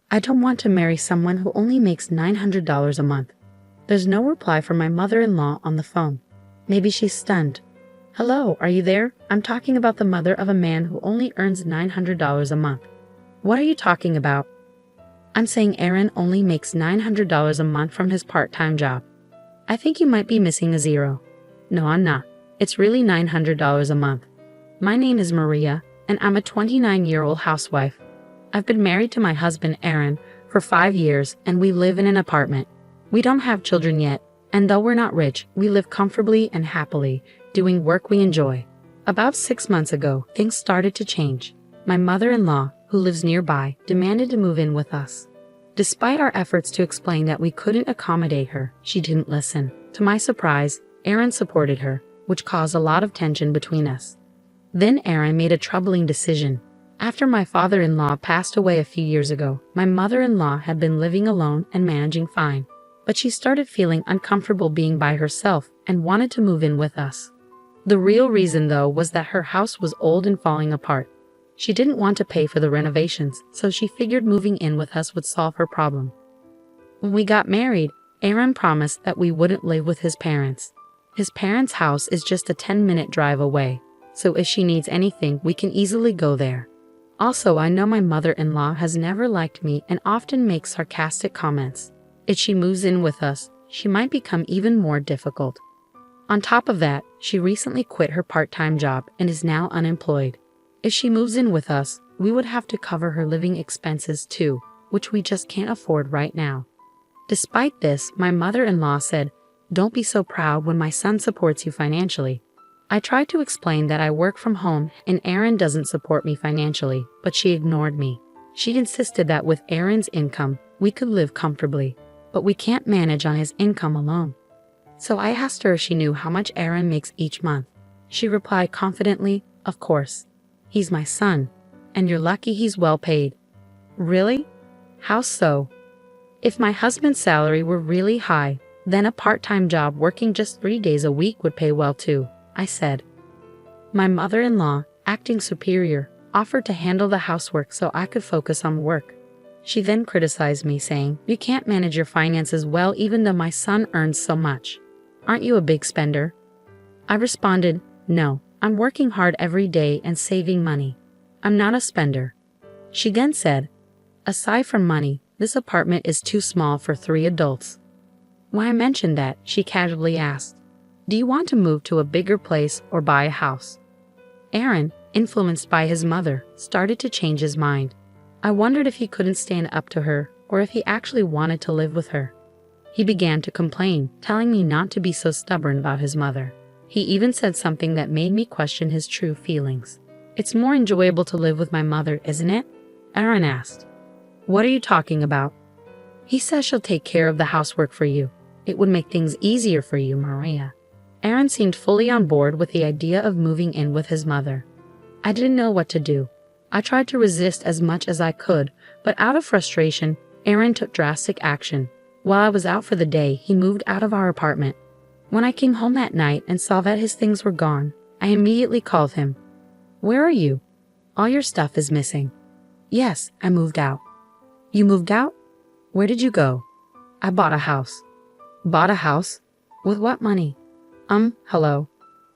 I don't want to marry someone who only makes $900 a month. There's no reply from my mother-in-law on the phone. Maybe she's stunned. Hello, are you there? I'm talking about the mother of a man who only earns $900 a month. What are you talking about? I'm saying Aaron only makes $900 a month from his part-time job. I think you might be missing a zero. No, I'm not. It's really $900 a month. My name is Maria, and I'm a 29-year-old housewife. I've been married to my husband, Aaron, for 5 years, and we live in an apartment. We don't have children yet, and though we're not rich, we live comfortably and happily, doing work we enjoy. About 6 months ago, things started to change. My mother-in-law, who lives nearby, demanded to move in with us. Despite our efforts to explain that we couldn't accommodate her, she didn't listen. To my surprise, Aaron supported her, which caused a lot of tension between us. Then Aaron made a troubling decision. After my father-in-law passed away a few years ago, my mother-in-law had been living alone and managing fine. But she started feeling uncomfortable being by herself and wanted to move in with us. The real reason, though, was that her house was old and falling apart. She didn't want to pay for the renovations, so she figured moving in with us would solve her problem. When we got married, Aaron promised that we wouldn't live with his parents. His parents' house is just a 10-minute drive away, so if she needs anything, we can easily go there. Also, I know my mother-in-law has never liked me and often makes sarcastic comments. If she moves in with us, she might become even more difficult. On top of that, she recently quit her part-time job and is now unemployed. If she moves in with us, we would have to cover her living expenses too, which we just can't afford right now. Despite this, my mother-in-law said, "Don't be so proud when my son supports you financially." I tried to explain that I work from home and Aaron doesn't support me financially, but she ignored me. She insisted that with Aaron's income, we could live comfortably, but we can't manage on his income alone. So I asked her if she knew how much Aaron makes each month. She replied confidently, "Of course. He's my son, and you're lucky he's well paid." Really? How so? If my husband's salary were really high, then a part-time job working just 3 days a week would pay well too, I said. My mother-in-law, acting superior, offered to handle the housework so I could focus on work. She then criticized me, saying, "You can't manage your finances well even though my son earns so much. Aren't you a big spender?" I responded, "No, I'm working hard every day and saving money. I'm not a spender." She then said, "Aside from money, this apartment is too small for 3 adults." When I mentioned that, she casually asked, "Do you want to move to a bigger place or buy a house?" Aaron, influenced by his mother, started to change his mind. I wondered if he couldn't stand up to her or if he actually wanted to live with her. He began to complain, telling me not to be so stubborn about his mother. He even said something that made me question his true feelings. "It's more enjoyable to live with my mother, isn't it?" Aaron asked. "What are you talking about?" "He says she'll take care of the housework for you. It would make things easier for you, Maria." Aaron seemed fully on board with the idea of moving in with his mother. I didn't know what to do. I tried to resist as much as I could, but out of frustration, Aaron took drastic action. While I was out for the day, he moved out of our apartment. When I came home that night and saw that his things were gone, I immediately called him. "Where are you? All your stuff is missing." "Yes, I moved out." "You moved out? Where did you go?" "I bought a house." "Bought a house? With what money?" Hello."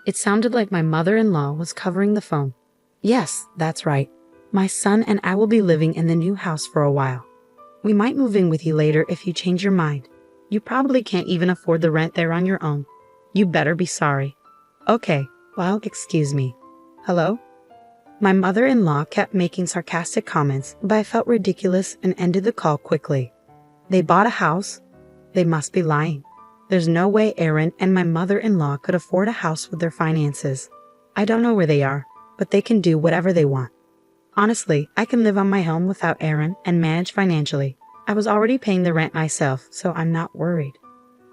It sounded like my mother-in-law was covering the phone. "Yes, that's right. My son and I will be living in the new house for a while. We might move in with you later if you change your mind. You probably can't even afford the rent there on your own. You better be sorry." "Okay, well, excuse me. Hello?" My mother-in-law kept making sarcastic comments, but I felt ridiculous and ended the call quickly. They bought a house? They must be lying. There's no way Aaron and my mother-in-law could afford a house with their finances. I don't know where they are, but they can do whatever they want. Honestly, I can live on my own without Aaron and manage financially. I was already paying the rent myself, so I'm not worried.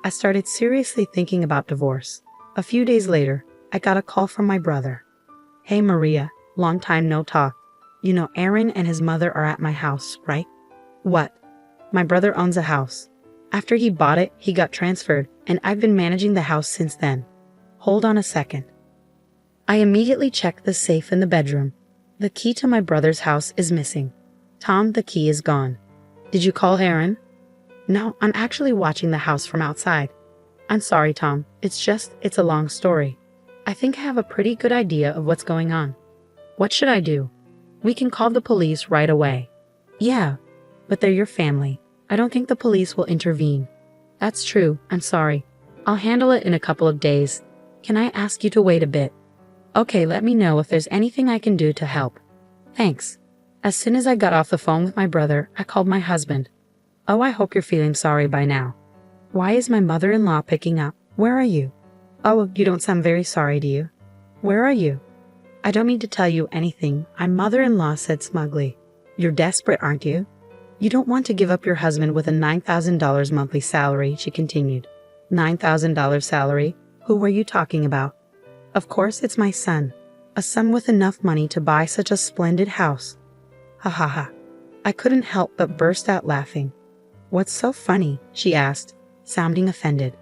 I started seriously thinking about divorce. A few days later, I got a call from my brother. "Hey Maria, long time no talk. You know Aaron and his mother are at my house, right?" "What?" "My brother owns a house. After he bought it, he got transferred, and I've been managing the house since then. Hold on a second." I immediately checked the safe in the bedroom. The key to my brother's house is missing. "Tom, the key is gone. Did you call Aaron? No, I'm actually watching the house from outside. I'm sorry, Tom. It's a long story. I think I have a pretty good idea of what's going on. What should I do? We can call the police right away. Yeah, but they're your family. I don't think the police will intervene. That's true. I'm sorry. I'll handle it in a couple of days. Can I ask you to wait a bit? Okay, let me know if there's anything I can do to help. Thanks. As soon as I got off the phone with my brother, I called my husband. Oh, I hope you're feeling sorry by now. Why is my mother-in-law picking up? Where are you? Oh, you don't sound very sorry, do you? Where are you? I don't mean to tell you anything, my mother-in-law said smugly. You're desperate, aren't you? You don't want to give up your husband with a $9,000 monthly salary, she continued. $9,000 salary? Who were you talking about? Of course it's my son. A son with enough money to buy such a splendid house. Ha ha ha. I couldn't help but burst out laughing. What's so funny? She asked, sounding offended.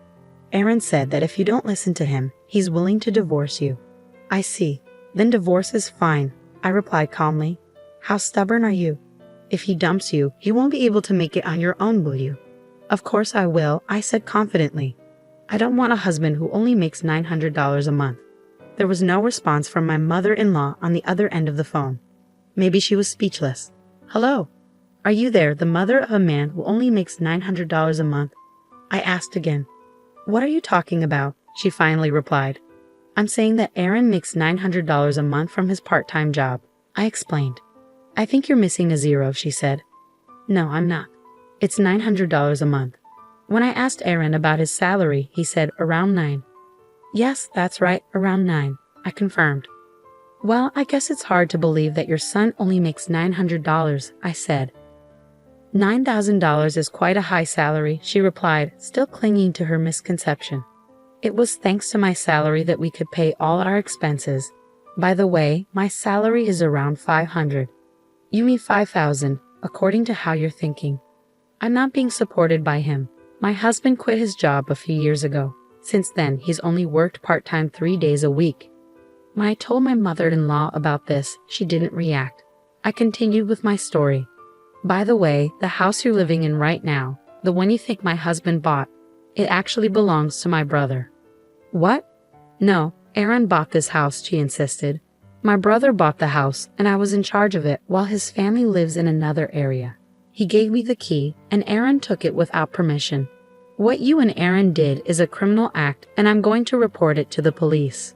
Aaron said that if you don't listen to him, he's willing to divorce you. I see. Then divorce is fine, I replied calmly. How stubborn are you? If he dumps you, you won't be able to make it on your own, will you? Of course I will, I said confidently. I don't want a husband who only makes $900 a month. There was no response from my mother-in-law on the other end of the phone. Maybe she was speechless. Hello? Are you there, the mother of a man who only makes $900 a month? I asked again. What are you talking about? She finally replied. I'm saying that Aaron makes $900 a month from his part-time job. I explained. I think you're missing a zero, she said. No, I'm not. It's $900 a month. When I asked Aaron about his salary, he said around 9. Yes, that's right, around 9, I confirmed. Well, I guess it's hard to believe that your son only makes $900, I said. $9,000 is quite a high salary, she replied, still clinging to her misconception. It was thanks to my salary that we could pay all our expenses. By the way, my salary is around $500. You mean $5,000, according to how you're thinking. I'm not being supported by him. My husband quit his job a few years ago. Since then, he's only worked part-time 3 days a week. When I told my mother-in-law about this, she didn't react. I continued with my story. By the way, the house you're living in right now, the one you think my husband bought, it actually belongs to my brother. What? No, Aaron bought this house, she insisted. My brother bought the house, and I was in charge of it while his family lives in another area. He gave me the key, and Aaron took it without permission. What you and Aaron did is a criminal act, and I'm going to report it to the police.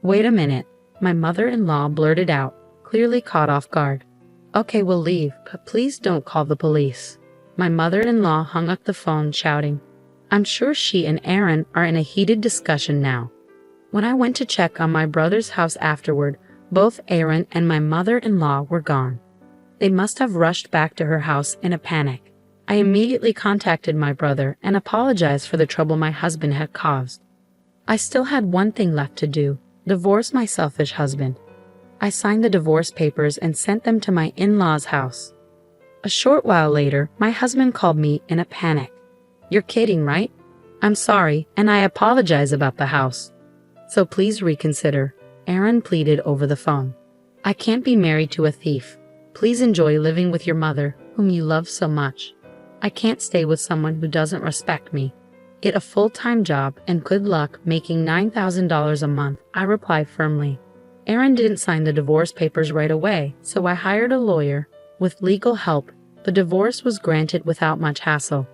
Wait a minute, my mother-in-law blurted out, clearly caught off guard. Okay, we'll leave, but please don't call the police. My mother-in-law hung up the phone, shouting. I'm sure she and Aaron are in a heated discussion now. When I went to check on my brother's house afterward, both Aaron and my mother-in-law were gone. They must have rushed back to her house in a panic. I immediately contacted my brother and apologized for the trouble my husband had caused. I still had one thing left to do, divorce my selfish husband. I signed the divorce papers and sent them to my in-laws' house. A short while later, my husband called me in a panic. You're kidding, right? I'm sorry, and I apologize about the house. So please reconsider, Aaron pleaded over the phone. I can't be married to a thief. Please enjoy living with your mother, whom you love so much. I can't stay with someone who doesn't respect me. Get a full-time job and good luck making $9,000 a month, I replied firmly. Aaron didn't sign the divorce papers right away, so I hired a lawyer. With legal help, the divorce was granted without much hassle.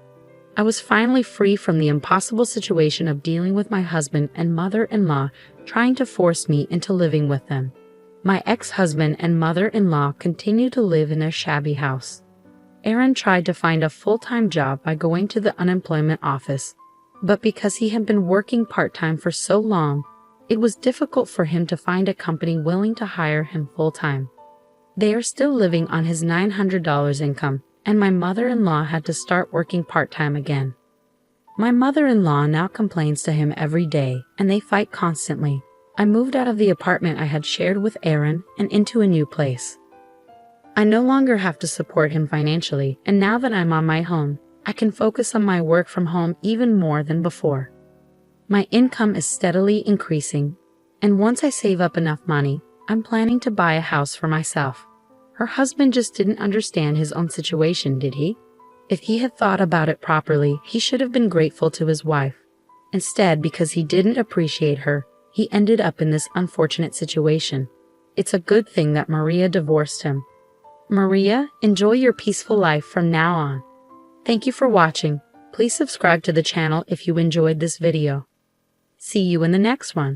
I was finally free from the impossible situation of dealing with my husband and mother-in-law trying to force me into living with them. My ex-husband and mother-in-law continued to live in their shabby house. Aaron tried to find a full-time job by going to the unemployment office, but because he had been working part-time for so long, it was difficult for him to find a company willing to hire him full-time. They are still living on his $900 income, and my mother-in-law had to start working part-time again. My mother-in-law now complains to him every day, and they fight constantly. I moved out of the apartment I had shared with Aaron and into a new place. I no longer have to support him financially, and now that I'm on my own, I can focus on my work from home even more than before. My income is steadily increasing, and once I save up enough money, I'm planning to buy a house for myself. Her husband just didn't understand his own situation, did he? If he had thought about it properly, he should have been grateful to his wife. Instead, because he didn't appreciate her, he ended up in this unfortunate situation. It's a good thing that Maria divorced him. Maria, enjoy your peaceful life from now on. Thank you for watching. Please subscribe to the channel if you enjoyed this video. See you in the next one.